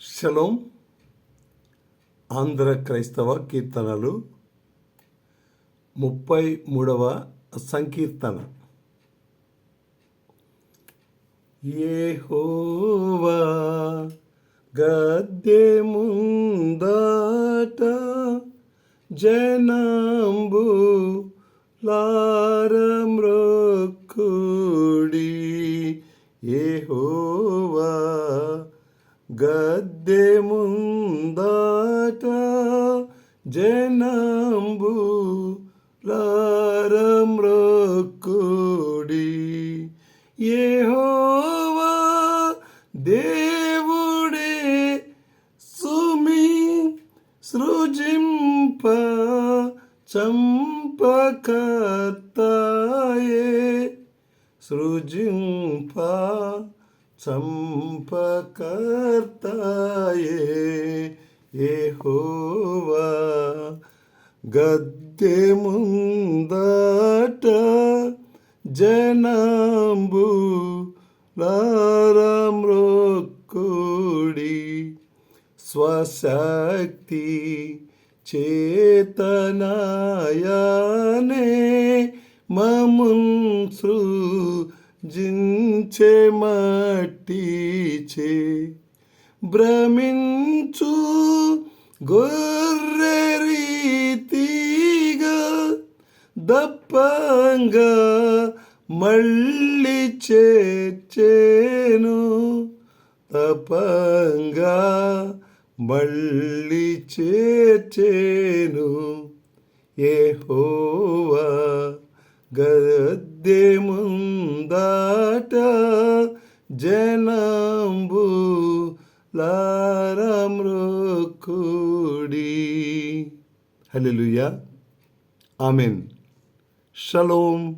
Shalom. Andhra క్రైస్తవ కీర్తనలు 33వ సంకీర్తన. యెహోవా గద్దె ముందట జనంబు లారమ్రొక్కుడి. యెహోవా గద్దె ముందట జనంబు లారమ్రొక్కుడి. యెహోవా దేవుడే సుమి సృజింప చంపకర్తాయే సృజింప చంపకర్తాయే. యెహోవా గద్దె ముందట జనంబు లారమ్రొక్కుడి. స్వశక్తి చేతనాయనే మమున్ సృజించె మట్టిచే భ్రమించు గొర్రె రీతిగా దప్పంగా మళ్ళీ చేర్చెను. తపంగా మళ్ళీ చేర్చెను. యెహోవా గద్దె ముందట జనంబు లారమ్రొక్కుడి. హల్లెలూయా. ఆమేన్. షలోం.